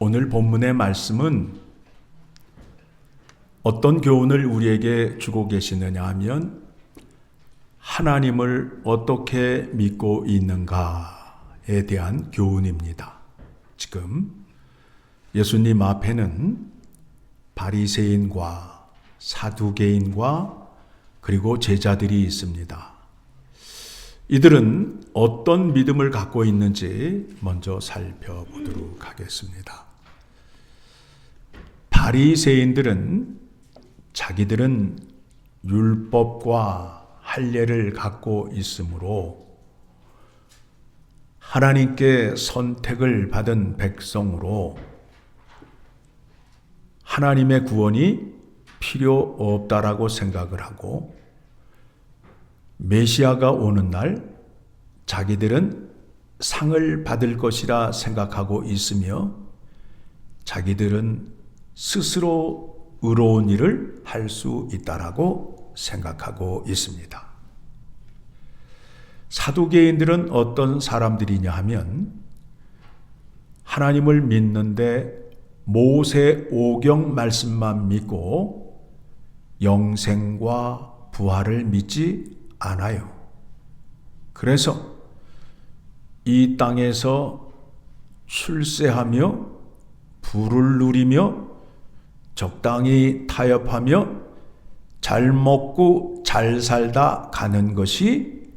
오늘 본문의 말씀은 어떤 교훈을 우리에게 주고 계시느냐 하면 하나님을 어떻게 믿고 있는가에 대한 교훈입니다. 지금 예수님 앞에는 바리새인과 사두개인과 그리고 제자들이 있습니다. 이들은 어떤 믿음을 갖고 있는지 먼저 살펴보도록 하겠습니다. 바리새인들은 자기들은 율법과 할례를 갖고 있으므로 하나님께 선택을 받은 백성으로 하나님의 구원이 필요 없다라고 생각을 하고 메시아가 오는 날 자기들은 상을 받을 것이라 생각하고 있으며 자기들은 스스로 의로운 일을 할 수 있다라고 생각하고 있습니다. 사두개인들은 어떤 사람들이냐 하면 하나님을 믿는데 모세 오경 말씀만 믿고 영생과 부활을 믿지 않아요. 그래서 이 땅에서 출세하며 부를 누리며 적당히 타협하며 잘 먹고 잘 살다 가는 것이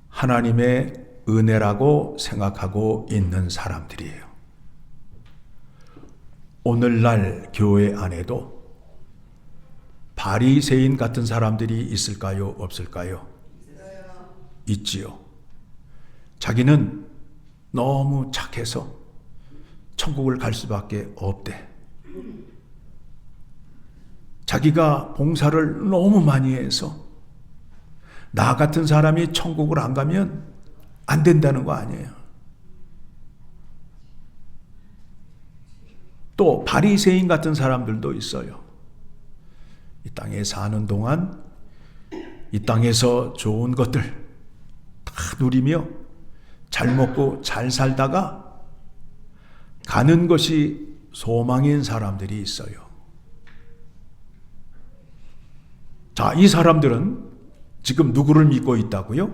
하나님의 은혜라고 생각하고 있는 사람들이에요. 오늘날 교회 안에도 바리새인 같은 사람들이 있을까요? 없을까요? 있지요. 자기는 너무 착해서 천국을 갈 수밖에 없대. 자기가 봉사를 너무 많이 해서 나 같은 사람이 천국을 안 가면 안 된다는 거 아니에요. 또 바리새인 같은 사람들도 있어요. 이 땅에 사는 동안 이 땅에서 좋은 것들 다 누리며 잘 먹고 잘 살다가 가는 것이 소망인 사람들이 있어요. 자, 이 사람들은 지금 누구를 믿고 있다고요?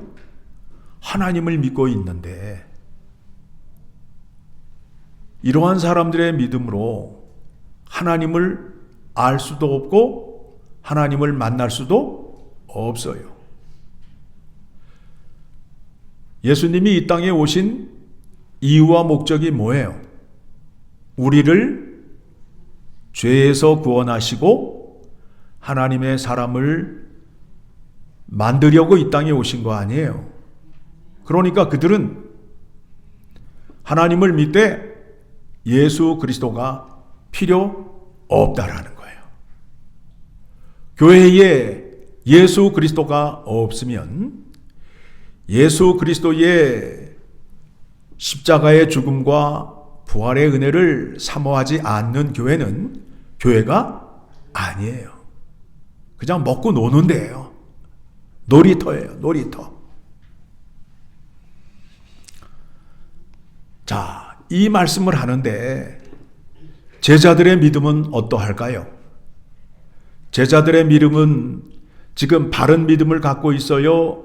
하나님을 믿고 있는데 이러한 사람들의 믿음으로 하나님을 알 수도 없고 하나님을 만날 수도 없어요. 예수님이 이 땅에 오신 이유와 목적이 뭐예요? 우리를 죄에서 구원하시고 하나님의 사람을 만들려고 이 땅에 오신 거 아니에요. 그러니까 그들은 하나님을 믿되 예수 그리스도가 필요 없다라는 거예요. 교회에 예수 그리스도가 없으면 예수 그리스도의 십자가의 죽음과 부활의 은혜를 사모하지 않는 교회는 교회가 아니에요. 그냥 먹고 노는 데예요. 놀이터예요. 놀이터. 자, 이 말씀을 하는데 제자들의 믿음은 어떠할까요? 제자들의 믿음은 지금 바른 믿음을 갖고 있어요?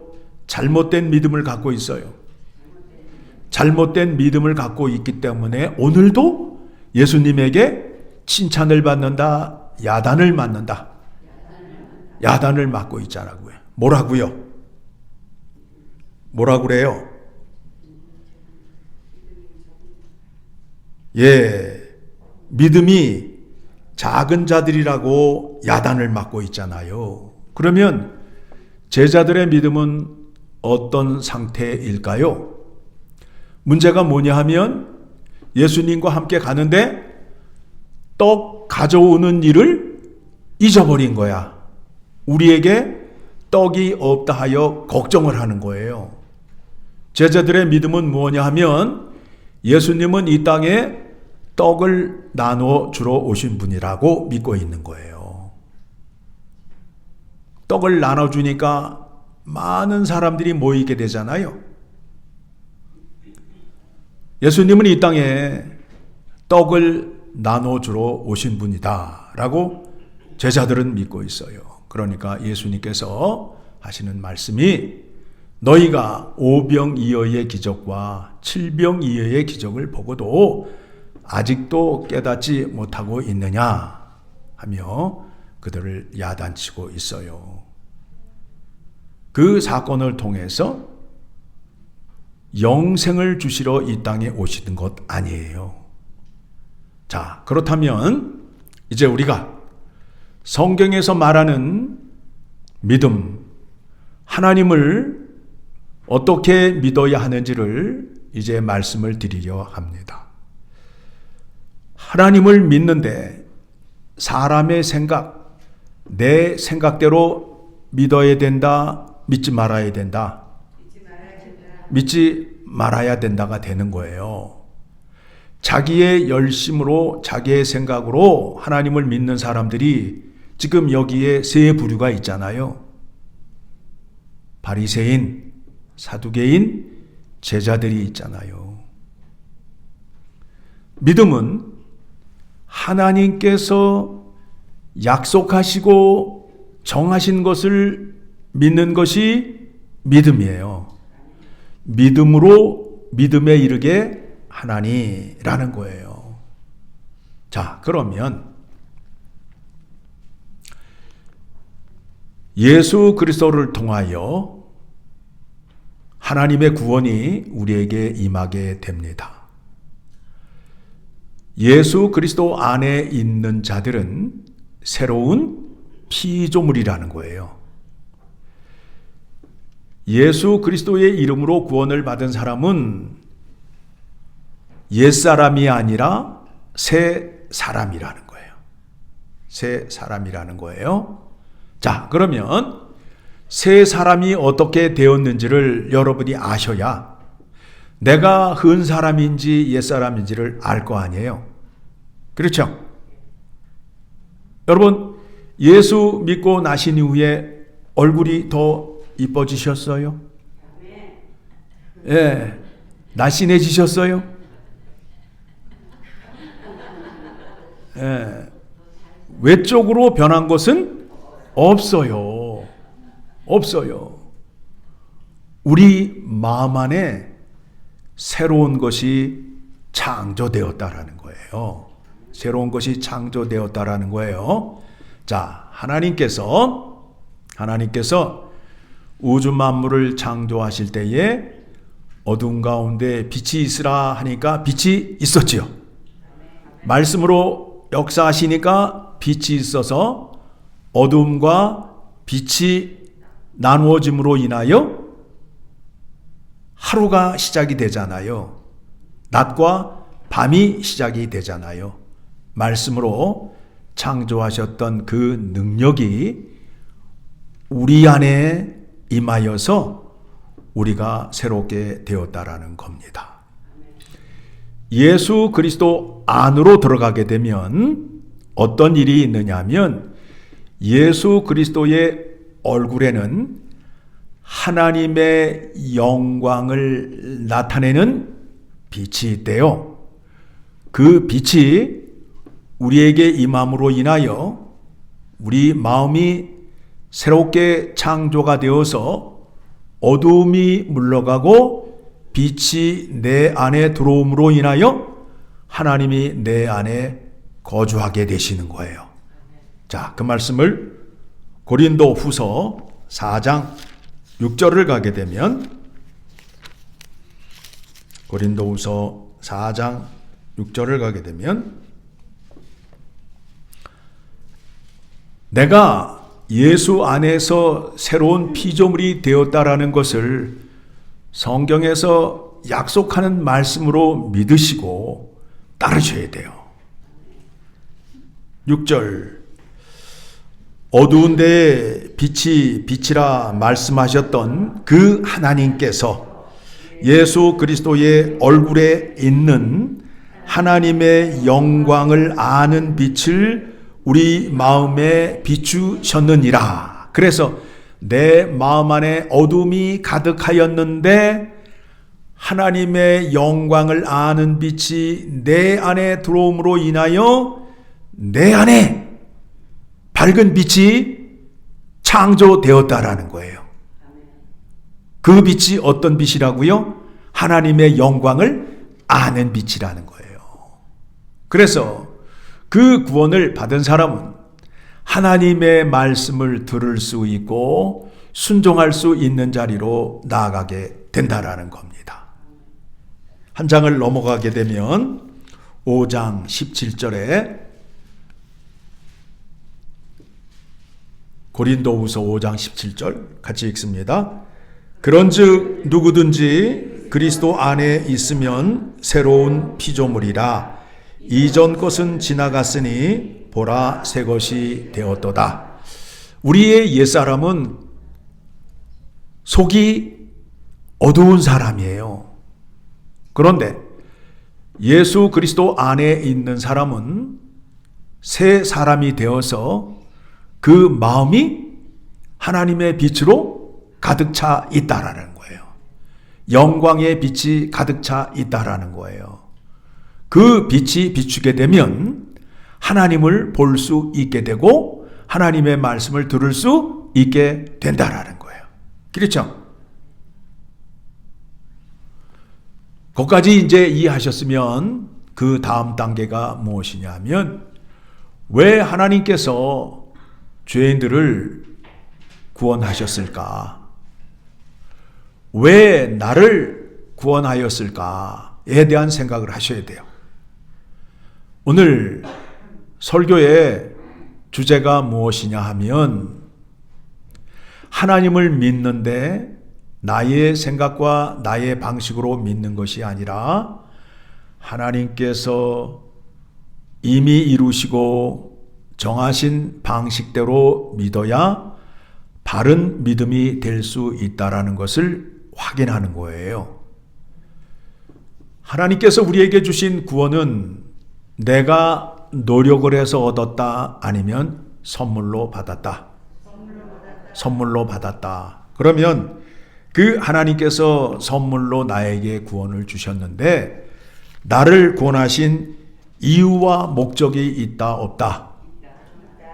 잘못된 믿음을 갖고 있어요? 잘못된 믿음을 갖고 있기 때문에 오늘도 예수님에게 칭찬을 받는다, 야단을 맞는다. 야단을 맞고 있잖아요. 뭐라고요? 뭐라 그래요? 믿음이 작은 자들이라고 야단을 맞고 있잖아요. 그러면 제자들의 믿음은 어떤 상태일까요? 문제가 뭐냐 하면 예수님과 함께 가는데 떡 가져오는 일을 잊어버린 거야. 우리에게 떡이 없다 하여 걱정을 하는 거예요. 제자들의 믿음은 뭐냐 하면 예수님은 이 땅에 떡을 나눠 주러 오신 분이라고 믿고 있는 거예요. 떡을 나눠주니까 많은 사람들이 모이게 되잖아요. 예수님은 이 땅에 떡을 나눠주러 오신 분이다 라고 제자들은 믿고 있어요. 그러니까 예수님께서 하시는 말씀이 너희가 5병이어의 기적과 7병이어의 기적을 보고도 아직도 깨닫지 못하고 있느냐 하며 그들을 야단치고 있어요. 그 사건을 통해서 영생을 주시러 이 땅에 오시는 것 아니에요. 자, 그렇다면 이제 우리가 성경에서 말하는 믿음, 하나님을 어떻게 믿어야 하는지를 이제 말씀을 드리려 합니다. 하나님을 믿는데 사람의 생각, 내 생각대로 믿어야 된다, 믿지 말아야 된다. 믿지 말아야 된다가 되는 거예요. 자기의 열심으로 자기의 생각으로 하나님을 믿는 사람들이 지금 여기에 세 부류가 있잖아요. 바리새인, 사두개인, 제자들이 있잖아요. 믿음은 하나님께서 약속하시고 정하신 것을 믿는 것이 믿음이에요. 믿음으로 믿음에 이르게 하나니라는 거예요. 자, 그러면 예수 그리스도를 통하여 하나님의 구원이 우리에게 임하게 됩니다. 예수 그리스도 안에 있는 자들은 새로운 피조물이라는 거예요. 예수 그리스도의 이름으로 구원을 받은 사람은 옛사람이 아니라 새 사람이라는 거예요. 새 사람이라는 거예요. 자, 그러면 새 사람이 어떻게 되었는지를 여러분이 아셔야 내가 흔 사람인지 옛 사람인지를 알 거 아니에요. 그렇죠? 여러분, 예수 믿고 나신 이후에 얼굴이 더 이뻐지셨어요? 예, 날씬해지셨어요? 예, 외적으로 변한 것은 없어요. 없어요. 우리 마음 안에 새로운 것이 창조되었다라는 거예요. 새로운 것이 창조되었다라는 거예요. 자, 하나님께서 우주 만물을 창조하실 때에 어둠 가운데 빛이 있으라 하니까 빛이 있었지요. 말씀으로 역사하시니까 빛이 있어서 어둠과 빛이 나누어짐으로 인하여 하루가 시작이 되잖아요. 낮과 밤이 시작이 되잖아요. 말씀으로 창조하셨던 그 능력이 우리 안에 임하여서 우리가 새롭게 되었다라는 겁니다. 예수 그리스도 안으로 들어가게 되면 어떤 일이 있느냐 하면 예수 그리스도의 얼굴에는 하나님의 영광을 나타내는 빛이 있대요. 그 빛이 우리에게 임함으로 인하여 우리 마음이 새롭게 창조가 되어서 어두움이 물러가고 빛이 내 안에 들어옴으로 인하여 하나님이 내 안에 거주하게 되시는 거예요. 자, 그 말씀을 고린도 후서 4장 6절을 가게 되면 고린도 후서 4장 6절을 가게 되면 내가 예수 안에서 새로운 피조물이 되었다라는 것을 성경에서 약속하는 말씀으로 믿으시고 따르셔야 돼요. 6절 어두운 데에 빛이 빛이라 말씀하셨던 그 하나님께서 예수 그리스도의 얼굴에 있는 하나님의 영광을 아는 빛을 우리 마음에 비추셨느니라. 그래서 내 마음 안에 어둠이 가득하였는데 하나님의 영광을 아는 빛이 내 안에 들어옴으로 인하여 내 안에 밝은 빛이 창조되었다라는 거예요. 그 빛이 어떤 빛이라고요? 하나님의 영광을 아는 빛이라는 거예요. 그래서 그 구원을 받은 사람은 하나님의 말씀을 들을 수 있고 순종할 수 있는 자리로 나아가게 된다라는 겁니다. 한 장을 넘어가게 되면 5장 17절에 고린도후서 5장 17절 같이 읽습니다. 그런즉 누구든지 그리스도 안에 있으면 새로운 피조물이라 이전 것은 지나갔으니 보라 새 것이 되었도다. 우리의 옛사람은 속이 어두운 사람이에요. 그런데 예수 그리스도 안에 있는 사람은 새 사람이 되어서 그 마음이 하나님의 빛으로 가득 차 있다라는 거예요. 영광의 빛이 가득 차 있다라는 거예요. 그 빛이 비추게 되면 하나님을 볼 수 있게 되고 하나님의 말씀을 들을 수 있게 된다라는 거예요. 그렇죠? 거기까지 이제 이해하셨으면 그 다음 단계가 무엇이냐 하면 왜 하나님께서 죄인들을 구원하셨을까? 왜 나를 구원하였을까에 대한 생각을 하셔야 돼요. 오늘 설교의 주제가 무엇이냐 하면 하나님을 믿는데 나의 생각과 나의 방식으로 믿는 것이 아니라 하나님께서 이미 이루시고 정하신 방식대로 믿어야 바른 믿음이 될 수 있다라는 것을 확인하는 거예요. 하나님께서 우리에게 주신 구원은 내가 노력을 해서 얻었다 아니면 선물로 받았다. 선물로 받았다. 그러면 그 하나님께서 선물로 나에게 구원을 주셨는데 나를 구원하신 이유와 목적이 있다 없다?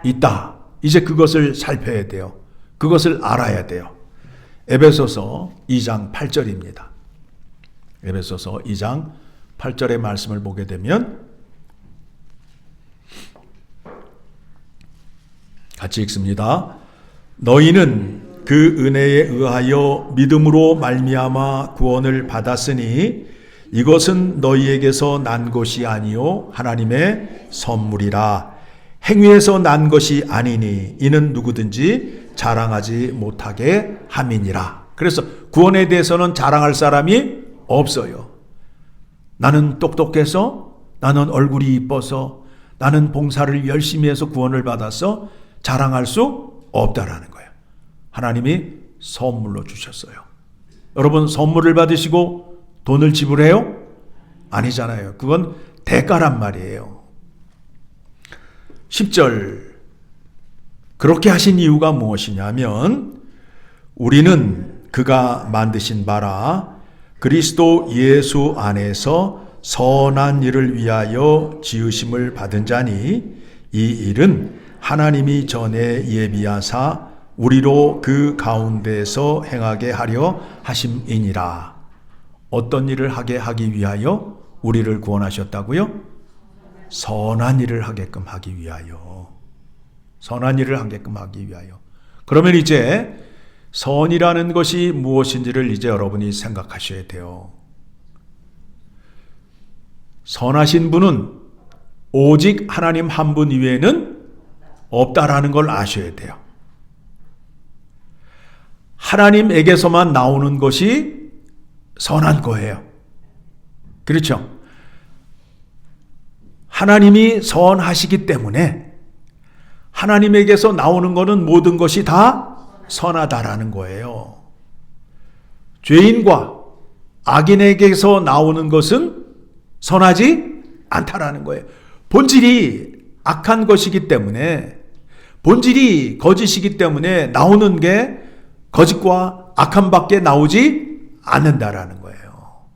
있다. 이제 그것을 살펴야 돼요. 그것을 알아야 돼요. 에베소서 2장 8절입니다. 에베소서 2장 8절의 말씀을 보게 되면 같이 읽습니다. 너희는 그 은혜에 의하여 믿음으로 말미암아 구원을 받았으니 이것은 너희에게서 난 것이 아니요 하나님의 선물이라. 행위에서 난 것이 아니니 이는 누구든지 자랑하지 못하게 함이니라. 그래서 구원에 대해서는 자랑할 사람이 없어요. 나는 똑똑해서, 나는 얼굴이 이뻐서, 나는 봉사를 열심히 해서 구원을 받아서 자랑할 수 없다라는 거예요. 하나님이 선물로 주셨어요. 여러분 선물을 받으시고 돈을 지불해요? 아니잖아요. 그건 대가란 말이에요. 10절 그렇게 하신 이유가 무엇이냐면 우리는 그가 만드신 바라 그리스도 예수 안에서 선한 일을 위하여 지으심을 받은 자니 이 일은 하나님이 전에 예비하사 우리로 그 가운데서 행하게 하려 하심이니라. 어떤 일을 하게 하기 위하여 우리를 구원하셨다고요? 선한 일을 하게끔 하기 위하여. 선한 일을 하게끔 하기 위하여. 그러면 이제 선이라는 것이 무엇인지를 이제 여러분이 생각하셔야 돼요. 선하신 분은 오직 하나님 한 분 이외에는 없다라는 걸 아셔야 돼요. 하나님에게서만 나오는 것이 선한 거예요. 그렇죠? 하나님이 선하시기 때문에 하나님에게서 나오는 것은 모든 것이 다 선하다라는 거예요. 죄인과 악인에게서 나오는 것은 선하지 않다라는 거예요. 본질이 악한 것이기 때문에, 본질이 거짓이기 때문에 나오는 게 거짓과 악함밖에 나오지 않는다라는 거예요.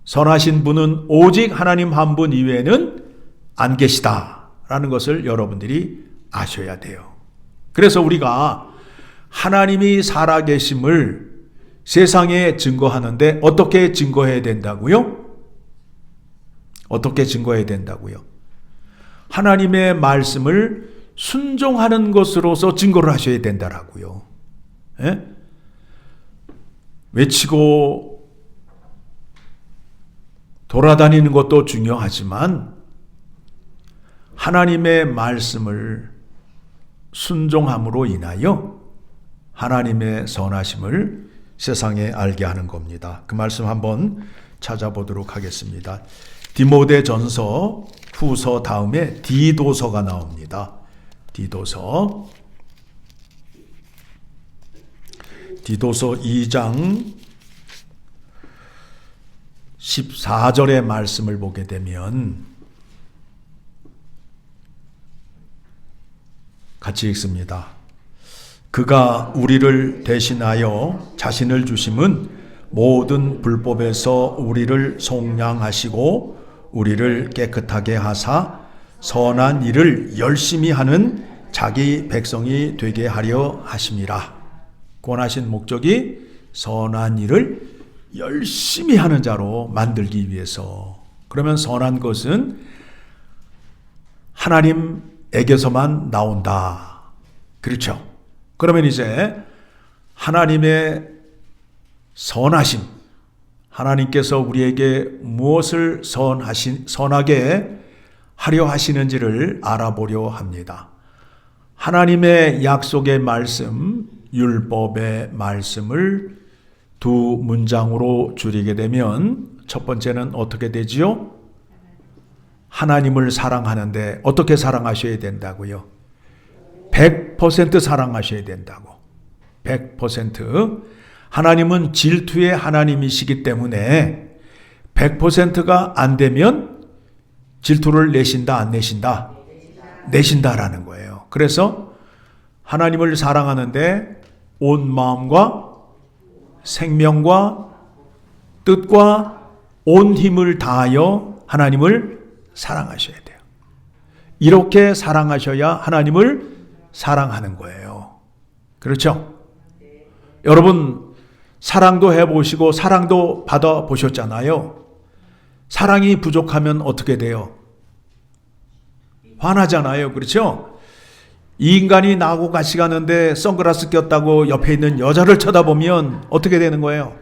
선하신 분은 오직 하나님 한 분 이외에는 안 계시다라는 것을 여러분들이 아셔야 돼요. 그래서 우리가 하나님이 살아계심을 세상에 증거하는데 어떻게 증거해야 된다고요? 어떻게 증거해야 된다고요? 하나님의 말씀을 순종하는 것으로서 증거를 하셔야 된다라고요. 예? 외치고 돌아다니는 것도 중요하지만 하나님의 말씀을 순종함으로 인하여 하나님의 선하심을 세상에 알게 하는 겁니다. 그 말씀 한번 찾아보도록 하겠습니다. 디모데전서 후서 다음에 디도서가 나옵니다. 디도서 2장 14절의 말씀을 보게 되면 같이 읽습니다. 그가 우리를 대신하여 자신을 주심은 모든 불법에서 우리를 속량하시고 우리를 깨끗하게 하사 선한 일을 열심히 하는 자기 백성이 되게 하려 하심이라. 권하신 목적이 선한 일을 열심히 하는 자로 만들기 위해서. 그러면 선한 것은 하나님에게서만 나온다. 그렇죠? 그러면 이제 하나님의 선하심, 하나님께서 우리에게 무엇을 선하게 하려 하시는지를 알아보려 합니다. 하나님의 약속의 말씀, 율법의 말씀을 두 문장으로 줄이게 되면 첫 번째는 어떻게 되지요? 하나님을 사랑하는데 어떻게 사랑하셔야 된다고요? 100% 사랑하셔야 된다고. 100%. 하나님은 질투의 하나님이시기 때문에 100%가 안 되면 질투를 내신다, 안 내신다? 내신다라는 거예요. 그래서 하나님을 사랑하는데 온 마음과 생명과 뜻과 온 힘을 다하여 하나님을 사랑하셔야 돼요. 이렇게 사랑하셔야 하나님을 사랑하는 거예요. 그렇죠? 여러분 사랑도 해보시고 사랑도 받아보셨잖아요. 사랑이 부족하면 어떻게 돼요? 화나잖아요. 그렇죠? 이 인간이 나하고 같이 가는데 선글라스 꼈다고 옆에 있는 여자를 쳐다보면 어떻게 되는 거예요?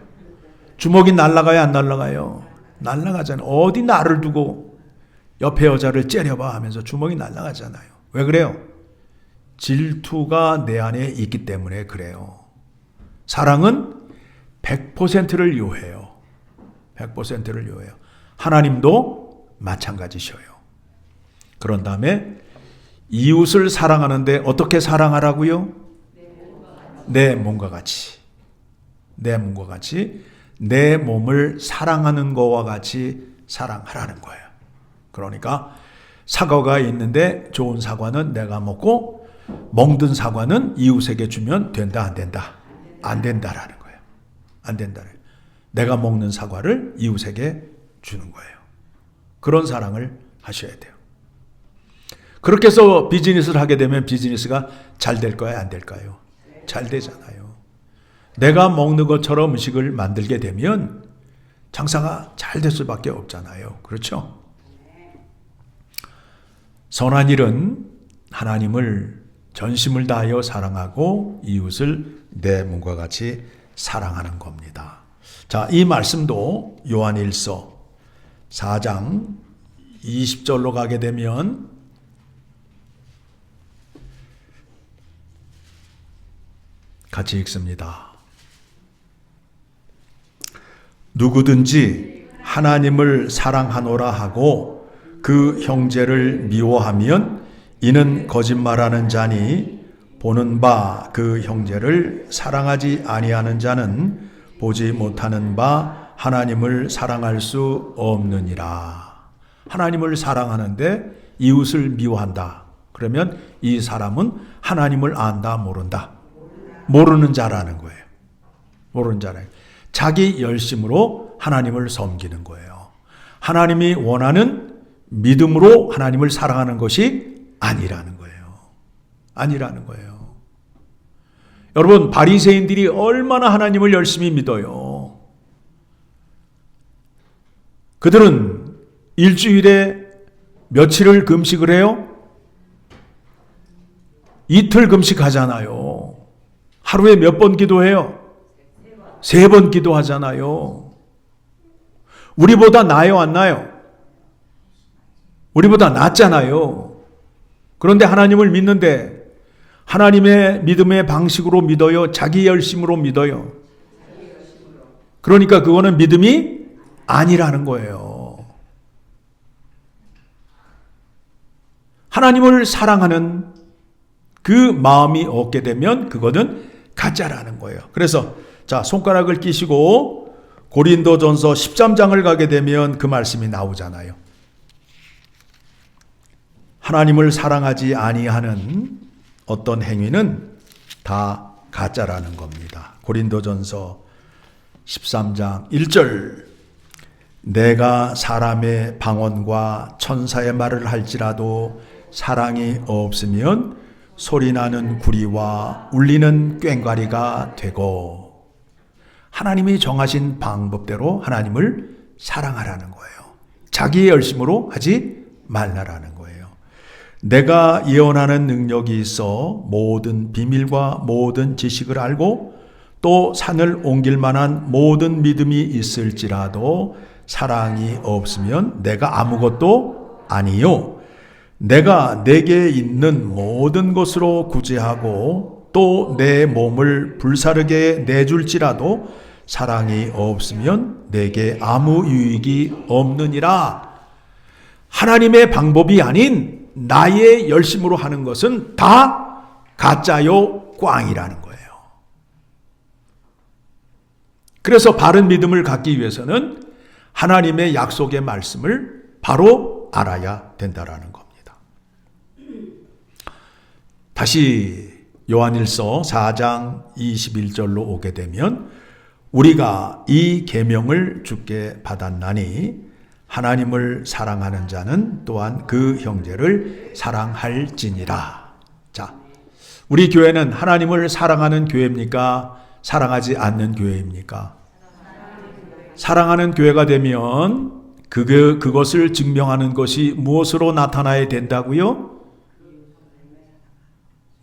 주먹이 날아가요, 안 날아가요? 날아가잖아요. 어디 나를 두고 옆에 여자를 째려봐 하면서 주먹이 날아가잖아요. 왜 그래요? 질투가 내 안에 있기 때문에 그래요. 사랑은 100%를 요해요. 100%를 요해요. 하나님도 마찬가지셔요. 그런 다음에 이웃을 사랑하는데 어떻게 사랑하라고요? 내 몸과 같이. 내 몸과 같이. 내 몸을 사랑하는 것과 같이 사랑하라는 거예요. 그러니까 사과가 있는데 좋은 사과는 내가 먹고 멍든 사과는 이웃에게 주면 된다, 안 된다? 안 된다라는 거예요. 안 된다는 거예요. 내가 먹는 사과를 이웃에게 주는 거예요. 그런 사랑을 하셔야 돼요. 그렇게 해서 비즈니스를 하게 되면 비즈니스가 잘 될 거야, 안 될까요? 잘 되잖아요. 내가 먹는 것처럼 음식을 만들게 되면 장사가 잘 될 수밖에 없잖아요. 그렇죠? 선한 일은 하나님을 전심을 다하여 사랑하고 이웃을 내 몸과 같이 사랑하는 겁니다. 자, 이 말씀도 요한일서 4장 20절로 가게 되면 같이 읽습니다. 누구든지 하나님을 사랑하노라 하고 그 형제를 미워하면 이는 거짓말하는 자니 보는 바 그 형제를 사랑하지 아니하는 자는 보지 못하는 바 하나님을 사랑할 수 없느니라. 하나님을 사랑하는데 이웃을 미워한다. 그러면 이 사람은 하나님을 안다, 모른다? 모르는 자라는 거예요. 모르는 자라는 거예요. 자기 열심으로 하나님을 섬기는 거예요. 하나님이 원하는 믿음으로 하나님을 사랑하는 것이 아니라는 거예요. 아니라는 거예요. 여러분, 바리새인들이 얼마나 하나님을 열심히 믿어요. 그들은 일주일에 며칠을 금식을 해요? 이틀 금식하잖아요. 하루에 몇 번 기도해요? 3번 기도하잖아요. 우리보다 나아요, 안 나아요? 우리보다 낫잖아요. 그런데 하나님을 믿는데 하나님의 믿음의 방식으로 믿어요? 자기 열심으로 믿어요? 그러니까 그거는 믿음이 아니라는 거예요. 하나님을 사랑하는 그 마음이 없게 되면 그거는 가짜라는 거예요. 그래서 자, 손가락을 끼시고 고린도전서 13장을 가게 되면 그 말씀이 나오잖아요. 하나님을 사랑하지 아니하는 어떤 행위는 다 가짜라는 겁니다. 고린도전서 13장 1절 내가 사람의 방언과 천사의 말을 할지라도 사랑이 없으면 소리나는 구리와 울리는 꽹과리가 되고 하나님이 정하신 방법대로 하나님을 사랑하라는 거예요. 자기의 열심으로 하지 말라라는 거예요. 내가 예언하는 능력이 있어 모든 비밀과 모든 지식을 알고 또 산을 옮길 만한 모든 믿음이 있을지라도 사랑이 없으면 내가 아무것도 아니요. 내가 내게 있는 모든 것으로 구제하고 또 내 몸을 불사르게 내줄지라도 사랑이 없으면 내게 아무 유익이 없느니라. 하나님의 방법이 아닌 나의 열심으로 하는 것은 다 가짜요, 꽝이라는 거예요. 그래서 바른 믿음을 갖기 위해서는 하나님의 약속의 말씀을 바로 알아야 된다라는 겁니다. 다시 요한일서 4장 21절로 오게 되면 우리가 이 계명을 주께 받았나니 하나님을 사랑하는 자는 또한 그 형제를 사랑할지니라. 자, 우리 교회는 하나님을 사랑하는 교회입니까? 사랑하지 않는 교회입니까? 사랑하는 교회가 되면 그것을 증명하는 것이 무엇으로 나타나야 된다고요?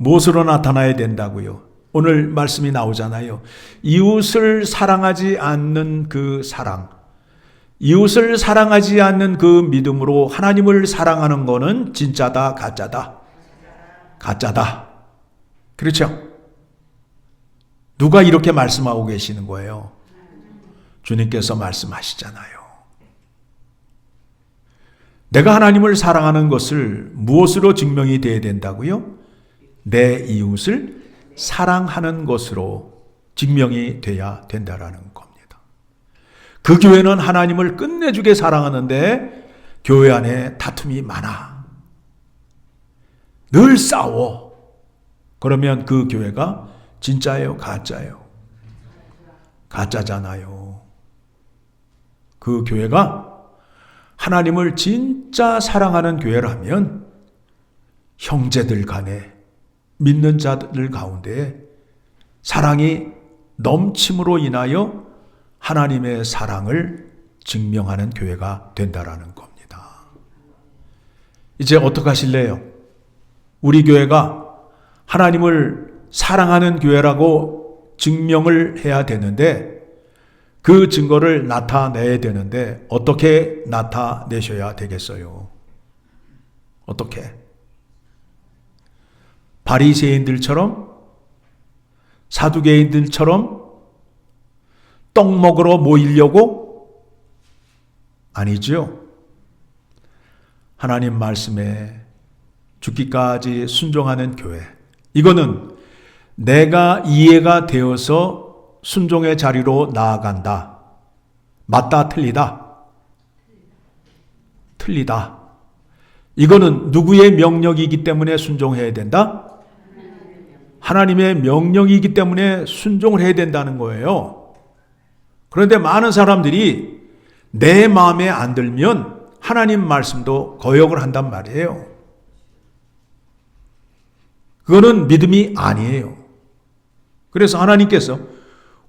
무엇으로 나타나야 된다고요? 오늘 말씀이 나오잖아요. 이웃을 사랑하지 않는 그 사랑, 이웃을 사랑하지 않는 그 믿음으로 하나님을 사랑하는 거는 진짜다, 가짜다? 가짜다. 그렇죠? 누가 이렇게 말씀하고 계시는 거예요? 주님께서 말씀하시잖아요. 내가 하나님을 사랑하는 것을 무엇으로 증명이 돼야 된다고요? 내 이웃을 사랑하는 것으로 증명이 돼야 된다라는 겁니다. 그 교회는 하나님을 끝내주게 사랑하는데 교회 안에 다툼이 많아. 늘 싸워. 그러면 그 교회가 진짜예요, 가짜예요? 가짜잖아요. 그 교회가 하나님을 진짜 사랑하는 교회라면 형제들 간에 믿는 자들 가운데 사랑이 넘침으로 인하여 하나님의 사랑을 증명하는 교회가 된다라는 겁니다. 이제 어떻게 하실래요? 우리 교회가 하나님을 사랑하는 교회라고 증명을 해야 되는데 그 증거를 나타내야 되는데 어떻게 나타내셔야 되겠어요? 어떻게? 바리새인들처럼 사두개인들처럼 떡 먹으러 모이려고? 아니죠. 하나님 말씀에 죽기까지 순종하는 교회. 이거는 내가 이해가 되어서 순종의 자리로 나아간다. 맞다, 틀리다? 틀리다. 이거는 누구의 명령이기 때문에 순종해야 된다? 하나님의 명령이기 때문에 순종을 해야 된다는 거예요. 그런데 많은 사람들이 내 마음에 안 들면 하나님 말씀도 거역을 한단 말이에요. 그거는 믿음이 아니에요. 그래서 하나님께서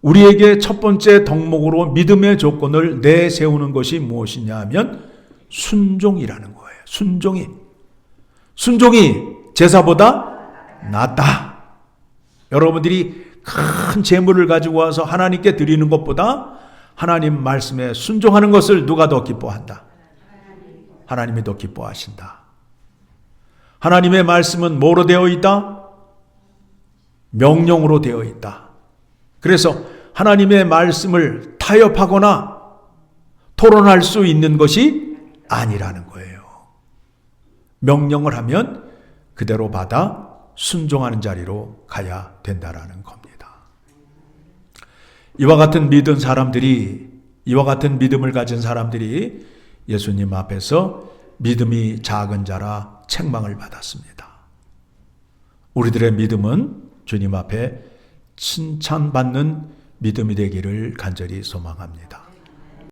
우리에게 첫 번째 덕목으로 믿음의 조건을 내세우는 것이 무엇이냐 하면 순종이라는 거예요. 순종이 제사보다 낫다. 여러분들이 큰 재물을 가지고 와서 하나님께 드리는 것보다 하나님 말씀에 순종하는 것을 누가 더 기뻐한다? 하나님이 더 기뻐하신다. 하나님의 말씀은 뭐로 되어 있다? 명령으로 되어 있다. 그래서 하나님의 말씀을 타협하거나 토론할 수 있는 것이 아니라는 거예요. 명령을 하면 그대로 받아 순종하는 자리로 가야 된다라는 겁니다. 이와 같은 믿음을 가진 사람들이 예수님 앞에서 믿음이 작은 자라 책망을 받았습니다. 우리들의 믿음은 주님 앞에 칭찬받는 믿음이 되기를 간절히 소망합니다.